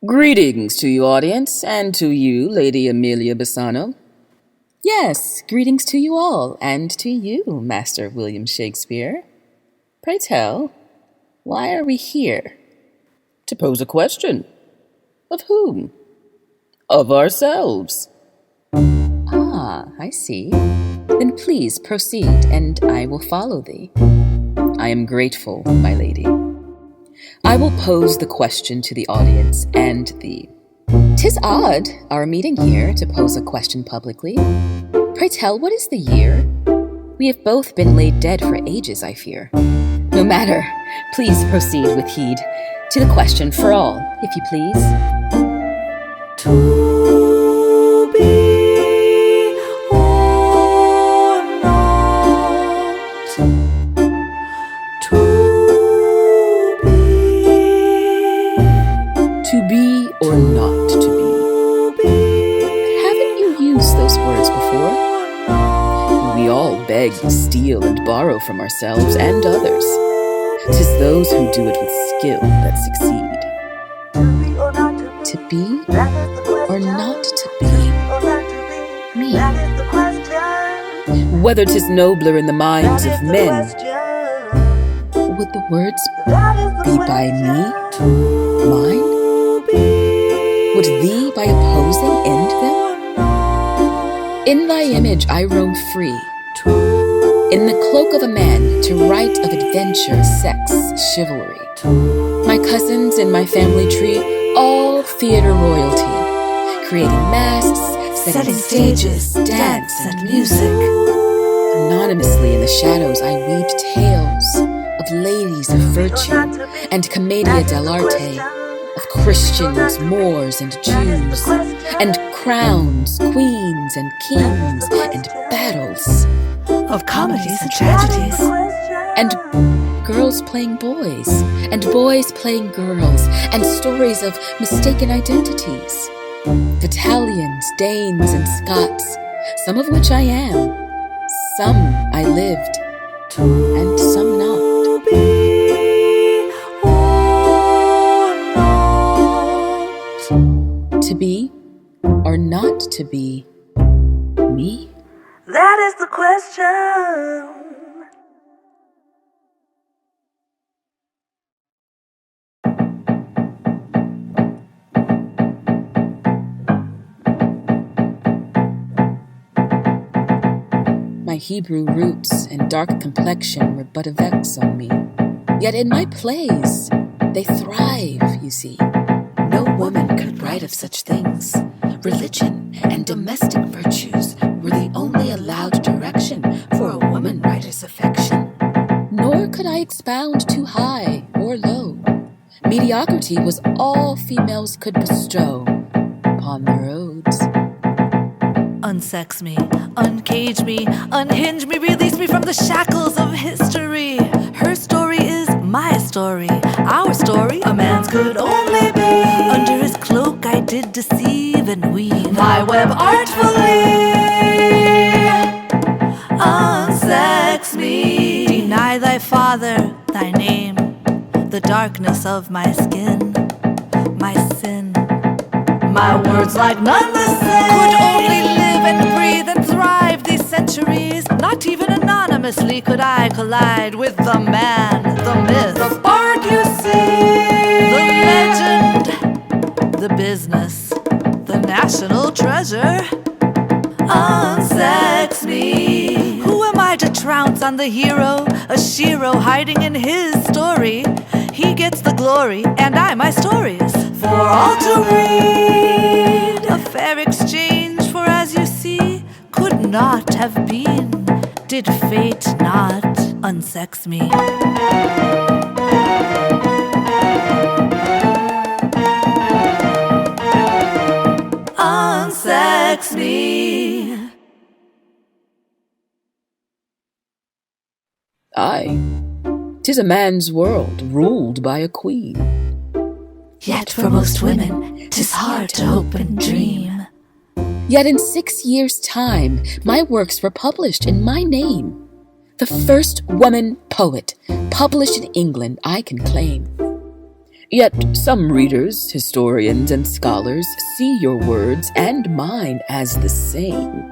Greetings to you, audience, and to you, Lady Amelia Bassano. Yes, greetings to you all, and to you, Master William Shakespeare. Pray tell, why are we here? To pose a question. Of whom? Of ourselves. Ah, I see. Then please proceed, and I will follow thee. I am grateful, my lady. I will pose the question to the audience and thee. 'Tis odd, our meeting here to pose a question publicly. Pray tell, what is the year? We have both been laid dead for ages, I fear. No matter, please proceed with heed to the question for all, if you please. To be or not, To be or not to be. Haven't you used those words before? We all beg, steal, and borrow from ourselves and others. 'Tis those who do it with skill that succeed. To be or not to be me. Whether 'tis nobler in the minds of men, would the words be by me, mine? Would thee by opposing end them? In thy image I roam free, in the cloak of a man, to write of adventure, sex, chivalry. My cousins in my family tree, all theater royalty, creating masks, setting stages, dance and music. Anonymously in the shadows I weave tales of ladies of virtue and commedia dell'arte, of Christians, Moors, and Jews, and crowns, queens, and kings, and battles, of comedies and tragedies, and girls playing boys, and boys playing girls, and stories of mistaken identities, Italians, Danes, and Scots, some of which I am, some I lived, and some not. To be or not to be me? That is the question. My Hebrew roots and dark complexion were but a vex on me. Yet in my plays, they thrive, you see. No woman could write of such things. Religion and domestic virtues were the only allowed direction for a woman writer's affection. Nor could I expound too high or low. Mediocrity was all females could bestow upon their odes. Unsex me, uncage me, unhinge me, release me from the shackles of history. Her story is my story, our story a man's could only be. Under his cloak I did deceive and weave my web artfully. Unsex me, deny thy father, thy name, the darkness of my skin, my sin. My words like none the same could only live and breathe and thrive these centuries. Not even anonymously could I collide with the man, the myth, the Bart you see, the legend, the business, the national treasure. Unsex me. Who am I to trounce on the hero, a shero hiding in his story? He gets the glory, and I my stories for all to read. A fair exchange, for as you see, could not have been, did fate not unsex me. Unsex me. Aye, 'tis a man's world ruled by a queen. Yet for most women, 'tis hard to hope and dream. Yet in 6 years' time, my works were published in my name. The first woman poet published in England I can claim. Yet some readers, historians, and scholars see your words and mine as the same.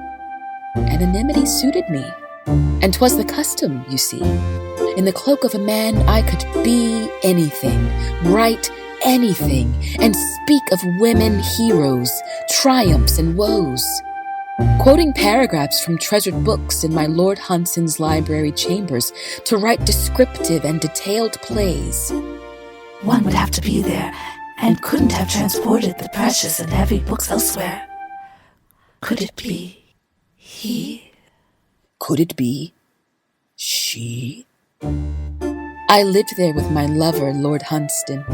Anonymity suited me, and 'twas the custom, you see. In the cloak of a man I could be anything, write anything, and speak of women heroes, triumphs, and woes. Quoting paragraphs from treasured books in my Lord Hunson's library chambers to write descriptive and detailed plays. One would have to be there, and couldn't have transported the precious and heavy books elsewhere. Could it be he? Could it be she? I lived there with my lover, Lord Hunsdon,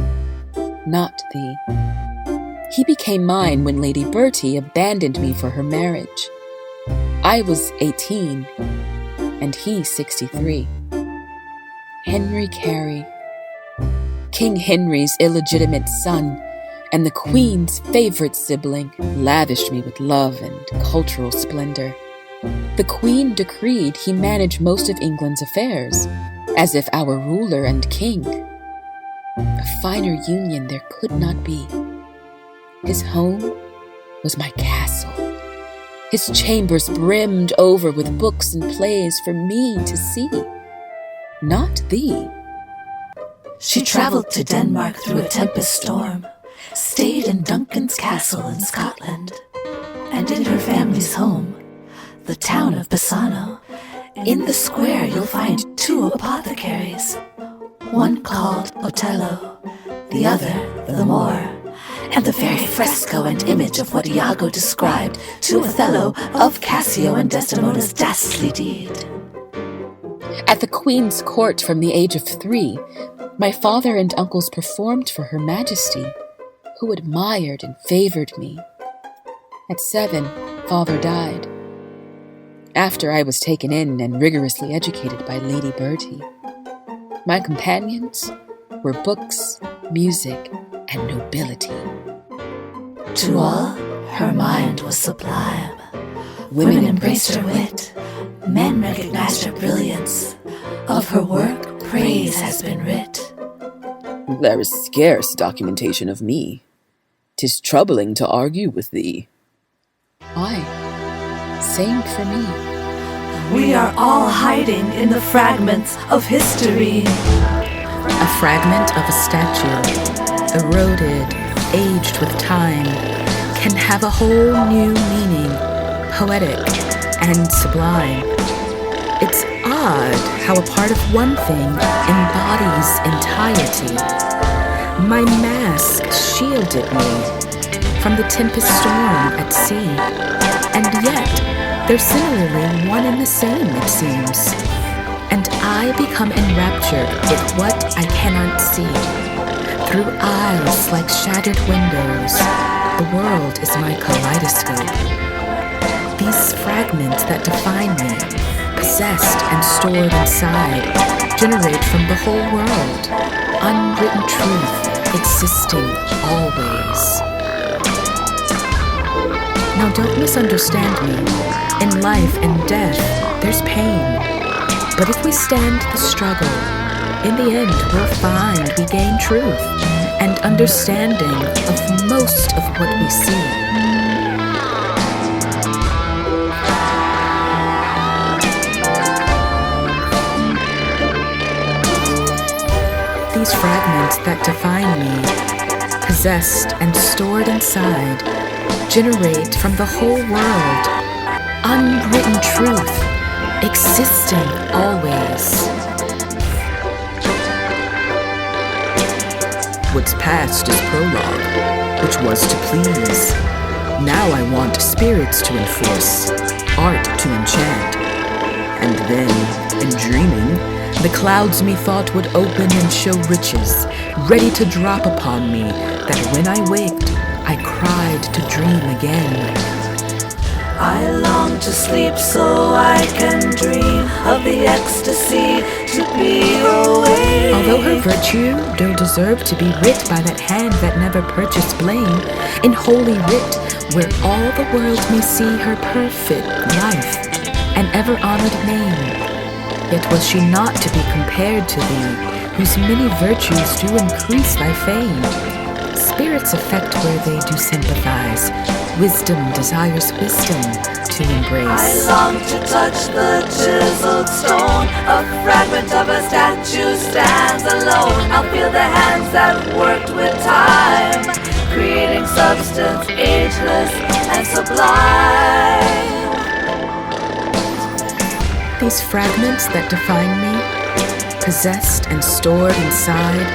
not thee. He became mine when Lady Bertie abandoned me for her marriage. I was 18, and he 63. Henry Carey, King Henry's illegitimate son, and the Queen's favorite sibling, lavished me with love and cultural splendor. The Queen decreed he manage most of England's affairs, as if our ruler and king. A finer union there could not be. His home was my castle. His chambers brimmed over with books and plays for me to see. Not thee. She traveled to Denmark through a tempest storm, stayed in Duncan's castle in Scotland, and in her family's home, the town of Bassano. In the square you'll find 2 apothecaries, one called Otello, the other the Moor, and the very fresco and image of what Iago described to Othello of Cassio and Desdemona's dastardly deed. At the Queen's court from the age of 3, my father and uncles performed for Her Majesty, who admired and favored me. At 7, father died. After I was taken in and rigorously educated by Lady Bertie. My companions were books, music, and nobility. To all, her mind was sublime. Women embraced her wit. Men recognized her brilliance. Of her work, praise has been writ. There is scarce documentation of me. 'Tis troubling to argue with thee. Aye, same for me. We are all hiding in the fragments of history. A fragment of a statue, eroded, aged with time, can have a whole new meaning, poetic and sublime. It's odd how a part of one thing embodies entirety. My mask shielded me from the tempest storm at sea, and yet they're similarly one and the same, it seems. And I become enraptured with what I cannot see. Through eyes like shattered windows, the world is my kaleidoscope. These fragments that define me, possessed and stored inside, generate from the whole world, unwritten truth existing always. Now don't misunderstand me. In life and death, there's pain. But if we stand the struggle, in the end we'll find we gain truth and understanding of most of what we see. These fragments that define me, possessed and stored inside, generate from the whole world, unwritten truth, existing always. What's past is prologue, which was to please. Now I want spirits to enforce, art to enchant. And then, in dreaming, the clouds methought would open and show riches, ready to drop upon me, that when I waked, I cried to dream again. I long to sleep so I can dream of the ecstasy to be awake. Although her virtue don't deserve to be writ by that hand that never purchased blame, in holy writ, where all the world may see her perfect life and ever-honored name. Yet was she not to be compared to thee, whose many virtues do increase thy fame. Spirits affect where they do sympathize. Wisdom desires wisdom to embrace. I long to touch the chiseled stone. A fragment of a statue stands alone. I'll feel the hands that worked with time, creating substance ageless and sublime. These fragments that define me, possessed and stored inside,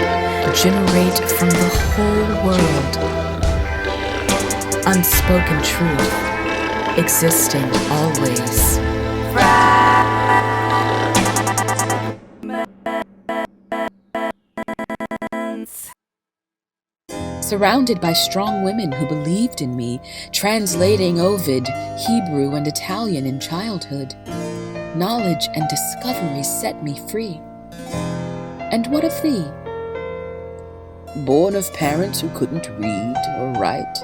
generate from the whole world. Unspoken truth, existing always. Surrounded by strong women who believed in me, translating Ovid, Hebrew, and Italian in childhood. Knowledge and discovery set me free. And what of thee? Born of parents who couldn't read or write,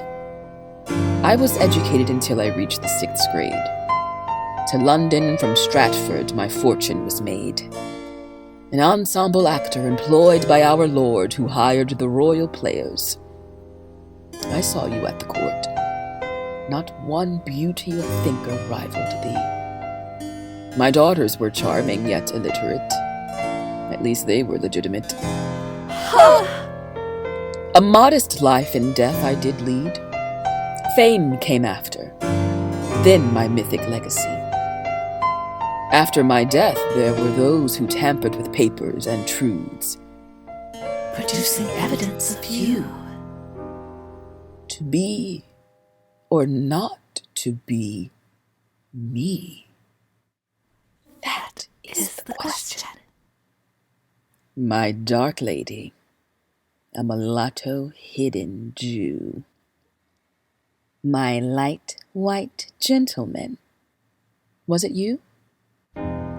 I was educated until I reached the 6th grade. To London from Stratford my fortune was made. An ensemble actor employed by our Lord who hired the royal players. I saw you at the court. Not one beauty or thinker rivaled thee. My daughters were charming yet illiterate. At least they were legitimate. A modest life in death I did lead. Fame came after, then my mythic legacy. After my death, there were those who tampered with papers and truths, Producing evidence of you. to be or not to be me. That is the question. My dark lady, a mulatto hidden Jew. My light white gentleman, was it you?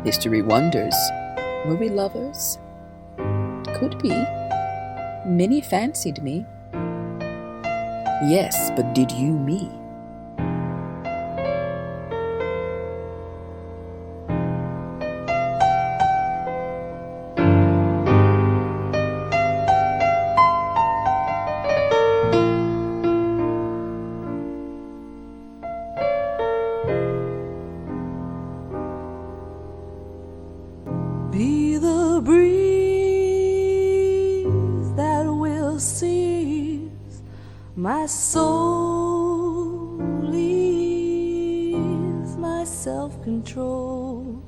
History wonders, were we lovers? Could be. Many fancied me. Yes, but did you me? Be the breeze that will seize my soul, ease my self-control.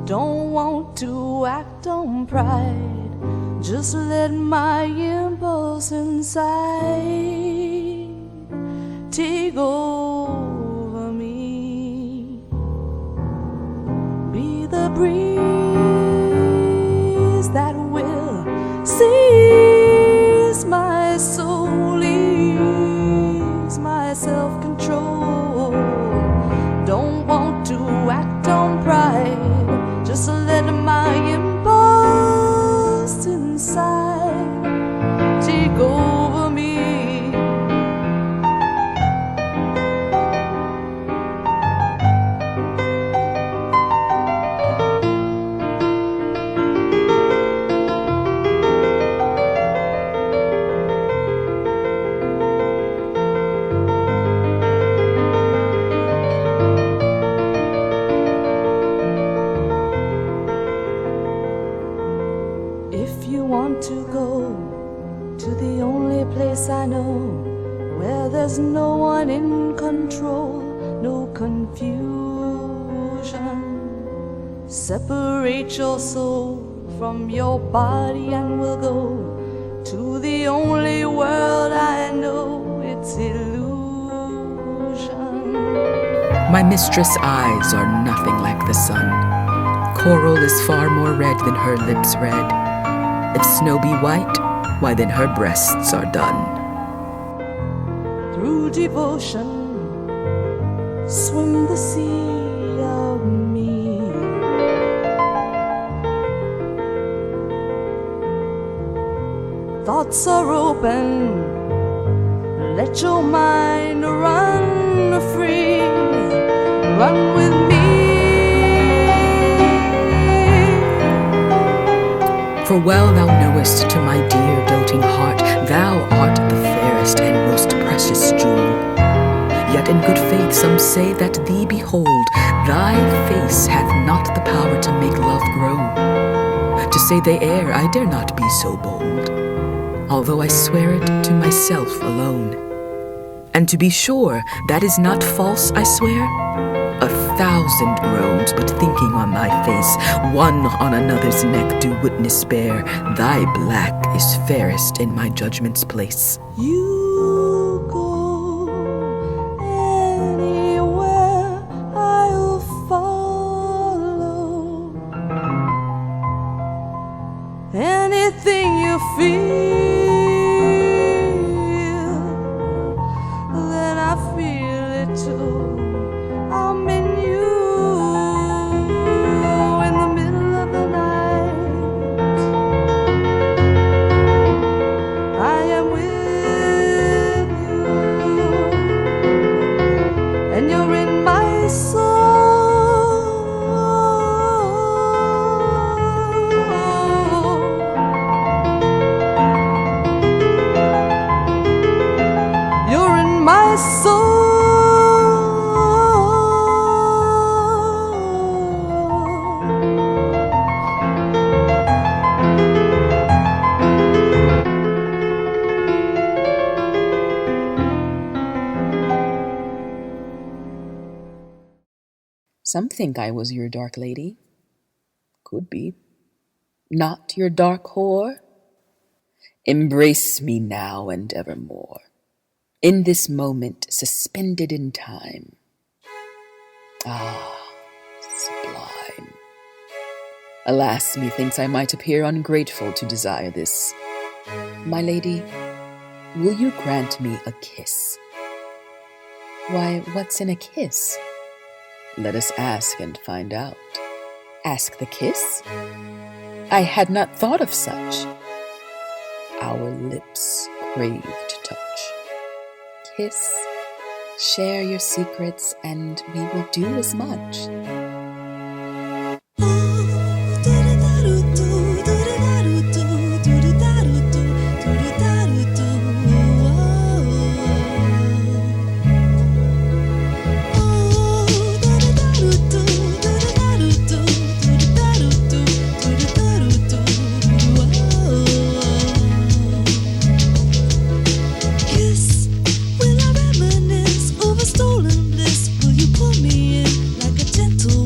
Don't want to act on pride, just let my impulse inside take over me. Be the breeze that will seize my soul, ease my self-control. Don't want to act on pride, just let my impulse inside take over me. If you want to go to the only place I know where there's no one in control, no confusion, separate your soul from your body and we'll go to the only world I know. It's illusion. My mistress' eyes are nothing like the sun. Coral is far more red than her lips red. If snow be white, why then her breasts are done. Through devotion, swim the sea of me. Thoughts are open, let your mind run free, run with me. For For well thou knowest, to my dear doting heart, thou art the fairest and most precious jewel. Yet in good faith some say that thee behold, thy face hath not the power to make love grow. To say they err, I dare not be so bold, although I swear it to myself alone. And to be sure, that is not false, I swear. 1,000 groans, but thinking on thy face, one on another's neck do witness bear, thy black is fairest in my judgment's place. You go anywhere, I'll follow. Anything you feel, then I feel it too. I'm in you in the middle of the night. I am with you, and you're in my soul. You're in my soul. Some think I was your dark lady. Could be. Not your dark whore? Embrace me now and evermore, in this moment suspended in time. Ah, sublime. Alas, methinks I might appear ungrateful to desire this. My lady, will you grant me a kiss? Why, what's in a kiss? Let us ask and find out. Ask the kiss? I had not thought of such. Our lips crave to touch. Kiss, share your secrets, and we will do as much. Stolen bliss, will you pull me in like a gentle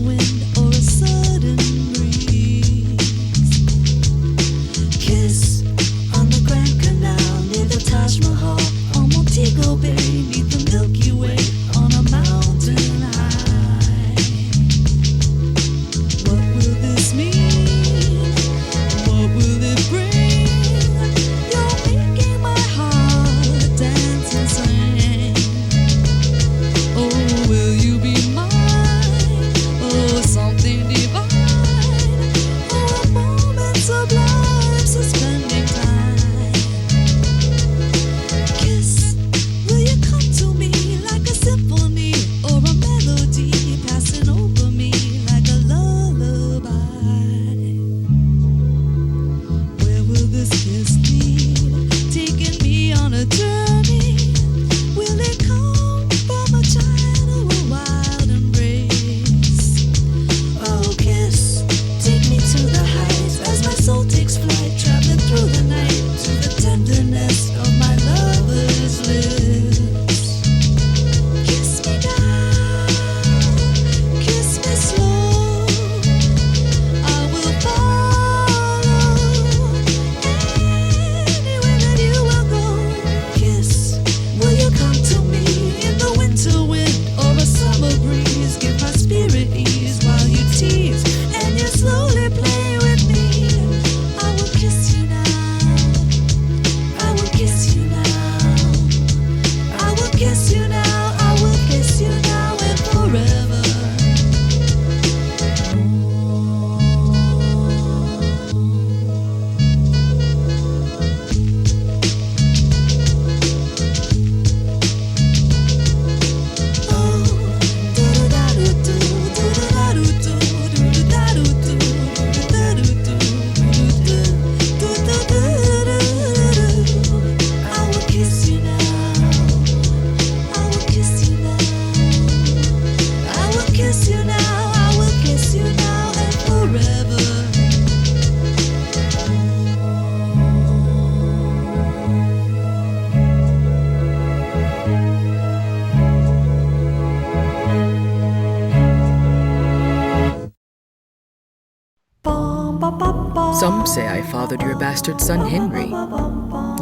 Some say I fathered your bastard son Henry.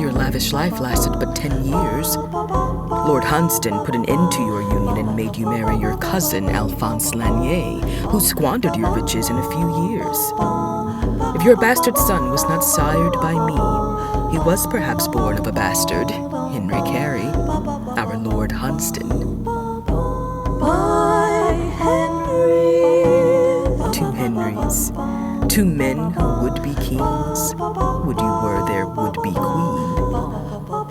Your lavish life lasted but 10 years. Lord Hunsdon put an end to your union and made you marry your cousin, Alphonse Lanier, who squandered your riches in a few years. If your bastard son was not sired by me, he was perhaps born of a bastard, Henry Carey, our Lord Hunsdon. By Henry. 2 Henrys, 2 men who would be kings, would you were their would-be queen.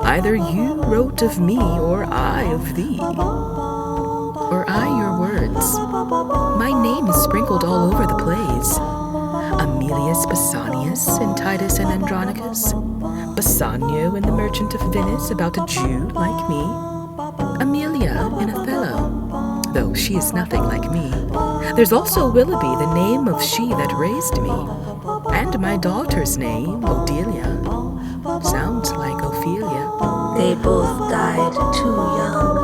Either you wrote of me, or I of thee. Or I your words. My name is sprinkled all over the plays. Amelius Bassanius in Titus and Andronicus. Bassanio in The Merchant of Venice about a Jew like me. Amelia in Othello, though she is nothing like me. There's also Willoughby, the name of she that raised me. And my daughter's name, Odelia. Sounds like Ophelia. They both died too young.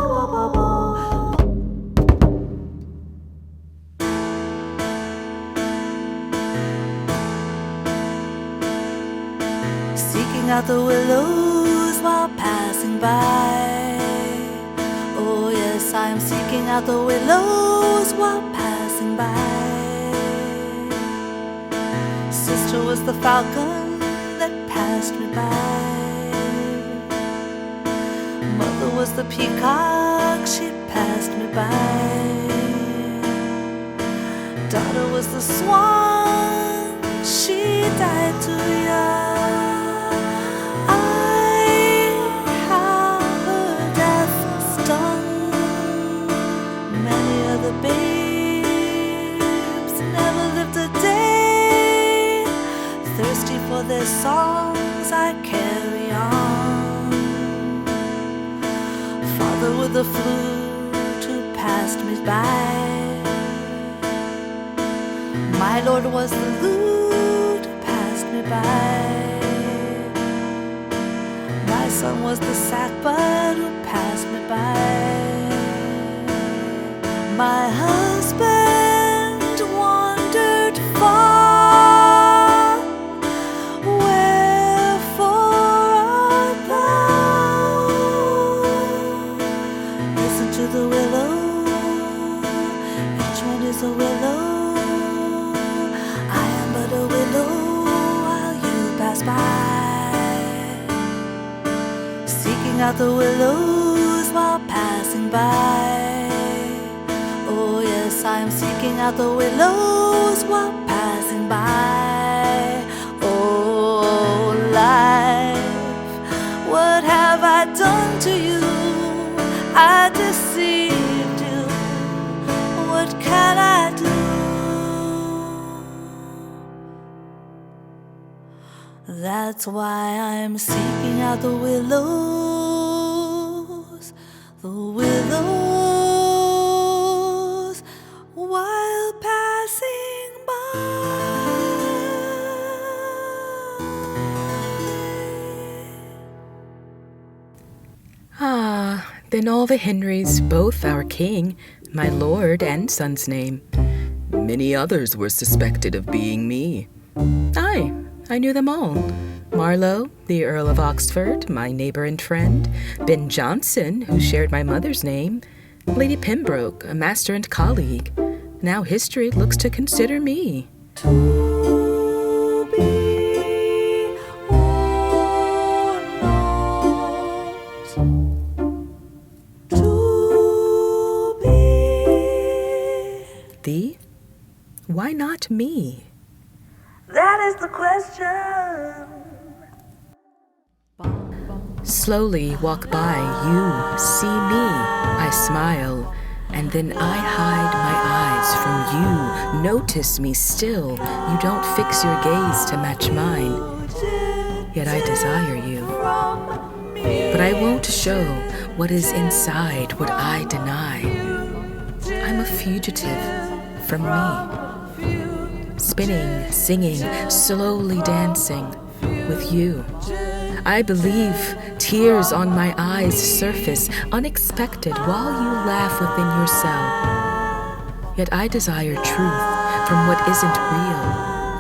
Seeking out the willows while passing by. Oh yes, I'm seeking out the willows while passing by. Sister was the falcon that passed me by. Mother was the peacock, she passed me by. Daughter was the swan, she died too young. I have her death stung. Many other babes never lived a day. Thirsty for their songs, I carry on. Father with the flute who passed me by. My lord was the lute who passed me by. My son was the sackbut who passed me by. My husband wandered far. Wherefore art thou? Listen to the willow. Each one is a willow. I am but a willow while you pass by. Seeking out the willows while passing by. Oh yes, I am seeking out the willows while passing by. Oh life, what have I done to you? I deceived you. What can I do? That's why I'm seeking out the willows, while passing by. Ah, then all the Henrys, both our king, my lord and son's name. Many others were suspected of being me. Aye, I knew them all. Marlowe, the Earl of Oxford, my neighbor and friend. Ben Jonson, who shared my mother's name. Lady Pembroke, a master and colleague. Now history looks to consider me. To be or not to be. Thee? Why not me? That is the question. Slowly walk by, you see me, I smile, and then I hide my eyes from you. Notice me still, you don't fix your gaze to match mine, yet I desire you. But I won't show what is inside what I deny. I'm a fugitive from me, spinning, singing, slowly dancing with you. I believe tears on my eyes surface unexpected while you laugh within yourself. Yet I desire truth from what isn't real,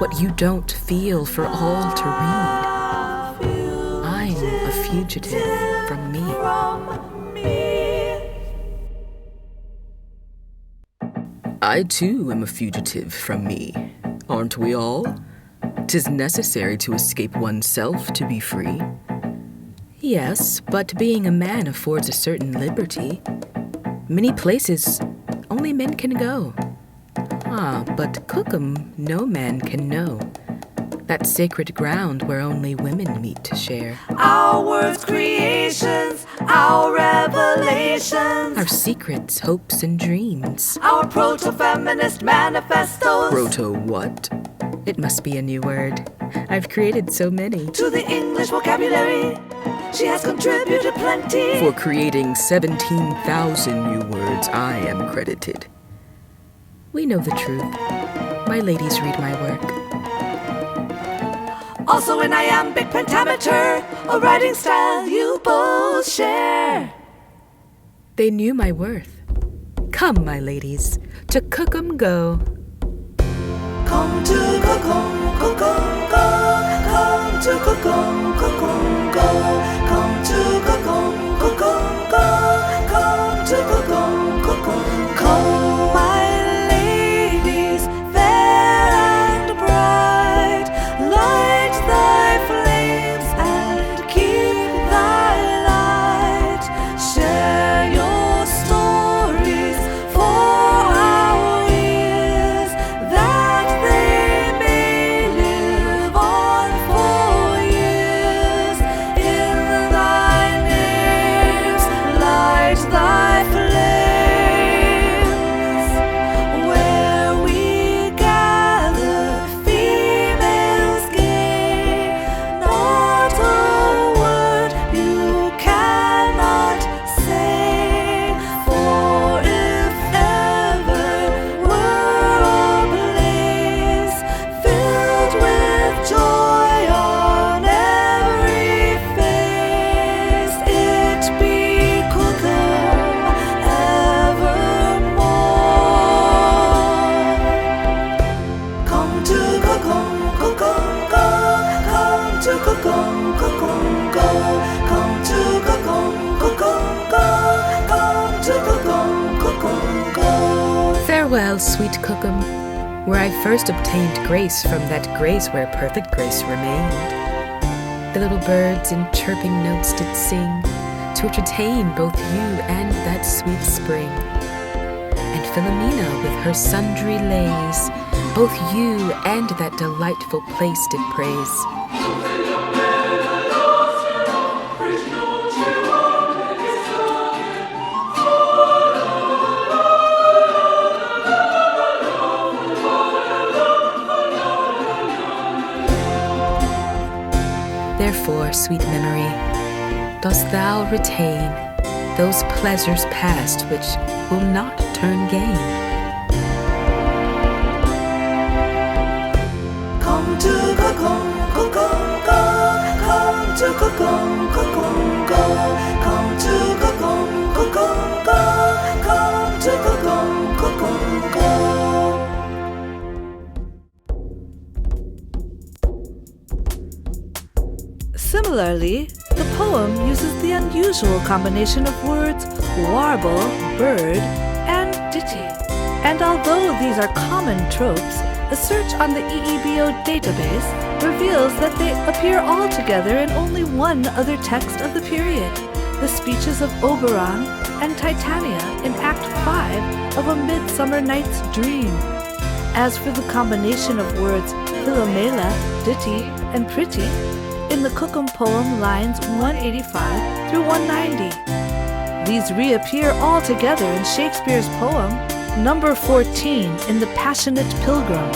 what you don't feel for all to read. I'm a fugitive from me. I too am a fugitive from me. Aren't we all? 'Tis necessary to escape oneself to be free. Yes, but being a man affords a certain liberty. Many places only men can go. But Cookham no man can know. That sacred ground where only women meet to share. Our words, creations, our revelations, Our secrets, hopes, and dreams. our proto-feminist manifestos. Proto what? It must be a new word. I've created so many. To the English vocabulary, she has contributed plenty. For creating 17,000 new words, I am credited. We know the truth. My ladies read my work. Also an iambic pentameter, a writing style you both share. They knew my worth. Come, my ladies, to Cookham go. Come to Cookham, Cookham, go. Come to Cookham, Cookham, go. Come to Cookham, Cookham, go. Come to Cookham, Cookham, go. My ladies, fair and bright, light thy flames and keep thy light. Share your stories for our ears, that they may live on for years. In thy names, light thy flames. Where we gather, females gay, not a word you cannot say. For if ever were a place filled with joy on every face, it be Cookham evermore. Come to Cookham, Cookham, go. Come to Cookham, Cookham, go. Come to Cookham, Cookham, go. Come to Cookham, Cookham, go. Farewell, sweet Cookham, where I first obtained grace from that grace where perfect grace remained. The little birds in chirping notes did sing, to entertain both you and that sweet spring. And Philomena with her sundry lays, both you and that delightful place did praise. Therefore, sweet memory, dost thou retain those pleasures past which will not turn gain? Come to Cookham, Cookham, go. Come to Cookham, Cookham, go. Come to Cookham, Cookham, go. Come to Cookham, Cookham, go. Similarly, the poem uses the unusual combination of words warble, bird, and ditty. And although these are common tropes, a search on the EEBO database reveals that they appear all together in only one other text of the period, the speeches of Oberon and Titania in Act 5 of A Midsummer Night's Dream. As for the combination of words Philomela, ditty, and pretty, in the Cookham poem lines 185 through 190. These reappear all together in Shakespeare's poem number 14 in The Passionate Pilgrim.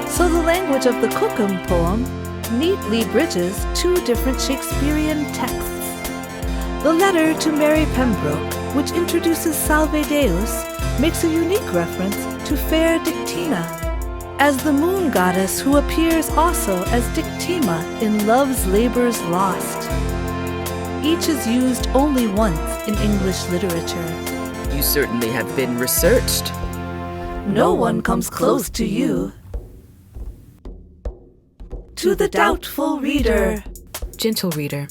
So the language of the Cookham poem neatly bridges two different Shakespearean texts. The letter to Mary Pembroke, which introduces Salve Deus, makes a unique reference to fair Dictina, as the moon goddess who appears also as Dictima in Love's Labours Lost. Each is used only once in English literature. You certainly have been researched. No one comes close to you. to the doubtful reader. Gentle reader,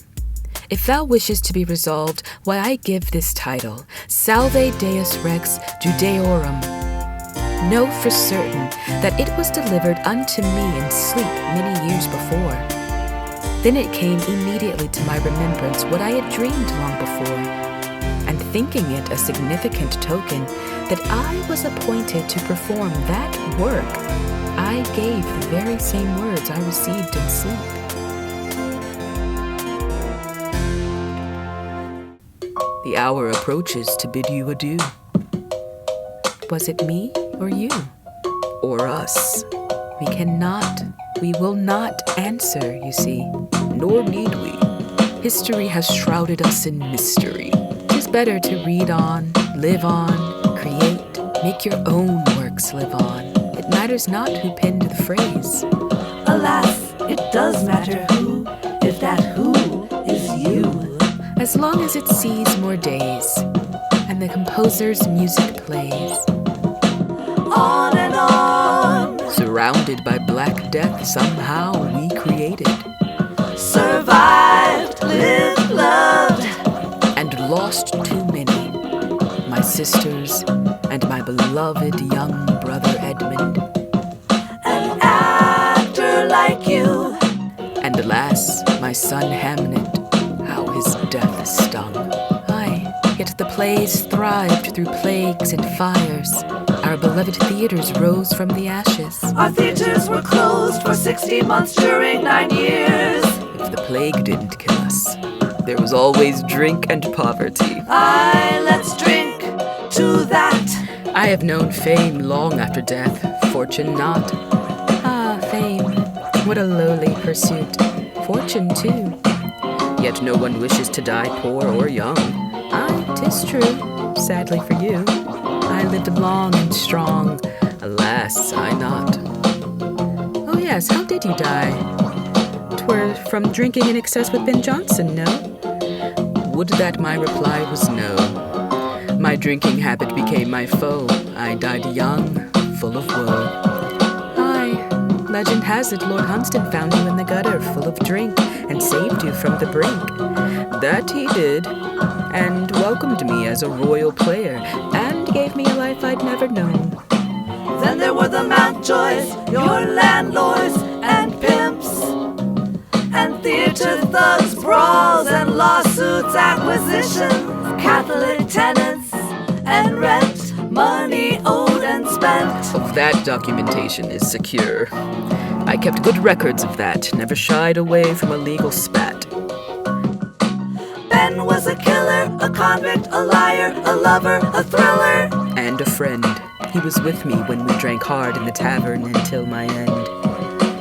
if thou wishes to be resolved, why I give this title, Salve Deus Rex Judeorum. Know for certain that it was delivered unto me in sleep many years before. Then it came immediately to my remembrance what I had dreamed long before, and thinking it a significant token that I was appointed to perform that work, I gave the very same words I received in sleep. The hour approaches to bid you adieu. Was it me or you? Or us? We will not answer, you see. Nor need we. History has shrouded us in mystery. 'Tis better to read on, live on, create, make your own works live on. It matters not who penned the phrase. Alas, it does matter who, if that who is you. As long as it sees more days, and the composer's music plays. On and on. Surrounded by black death, somehow we created. Survived, lived, loved. And lost too many. My sisters and my beloved young brother Edmund. An actor like you. And alas, my son Hamnet, how his death stung. Aye, yet the plays thrived through plagues and fires. Our beloved theaters rose from the ashes. Our theaters were closed for 60 months during 9 years. If the plague didn't kill us, there was always drink and poverty. Aye, let's drink to that. I have known fame long after death, fortune not. Ah, fame, what a lowly pursuit. Fortune, too. Yet no one wishes to die poor or young. Aye, 'tis true, sadly for you. I lived long and strong, alas, I not. Oh yes, how did you die? 'Twere from drinking in excess with Ben Jonson, no? Would that my reply was no. My drinking habit became my foe. I died young, full of woe. Aye, legend has it Lord Hunsdon found you in the gutter, full of drink, and saved you from the brink. That he did, and welcomed me as a royal player, and gave me a life I'd never known. Then there were the Mountjoys, your landlords and pimps, and theater thugs, brawls and lawsuits, acquisitions, Catholic tenants, and rent, money owed and spent. Of that documentation is secure. I kept good records of that, never shied away from a legal spat. Ben was a killer, a convict, a liar, a lover, a thriller. And a friend. He was with me when we drank hard in the tavern until my end.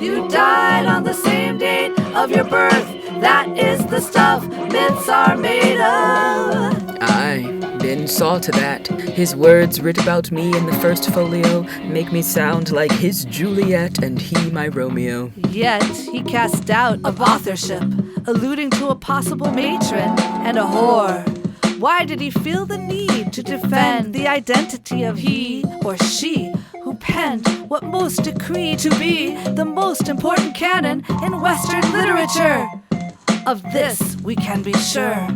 You died on the same date of your birth. That is the stuff myths are made of. Aye, Ben saw to that. His words writ about me in the first folio make me sound like his Juliet and he my Romeo. Yet he cast doubt of authorship, alluding to a possible matron and a whore. Why did he feel the need to defend the identity of he or she who penned what most decreed to be the most important canon in Western literature? Of this we can be sure.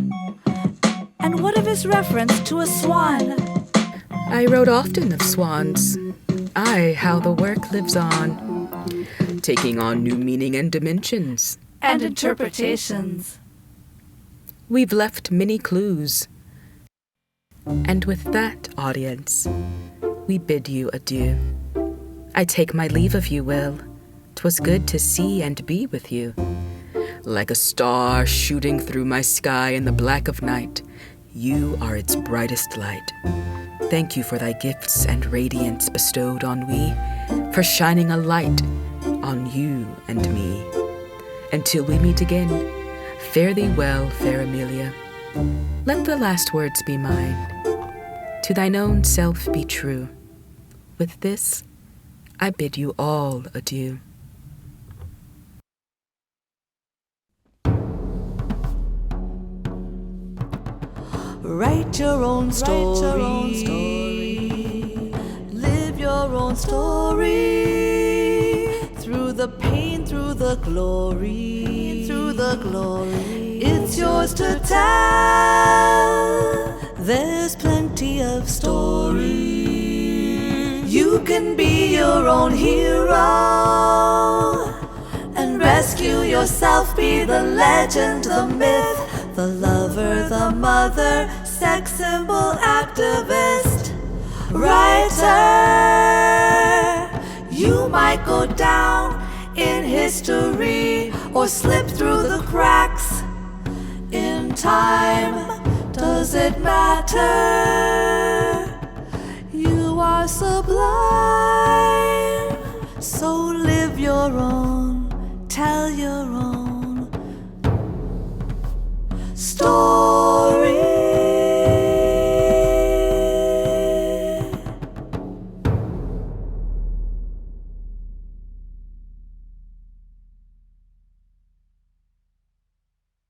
And what of his reference to a swan? I wrote often of swans. Aye, how the work lives on, taking on new meaning and dimensions. And interpretations. We've left many clues. And with that, audience, we bid you adieu. I take my leave of you, Will. 'Twas good to see and be with you. Like a star shooting through my sky in the black of night, you are its brightest light. Thank you for thy gifts and radiance bestowed on we, for shining a light on you and me. Until we meet again, fare thee well, fair Amelia. Let the last words be mine. To thine own self be true. With this, I bid you all adieu. Write your own story. Live your own story. Through the pain, through the the glory, it's yours to tell. There's plenty of story. You can be your own hero and rescue yourself, be the legend, the myth, the lover, the mother, sex symbol, activist, writer. You might go down in history or slip through the cracks in time. Does it matter? You are sublime. So live your own, tell your own story.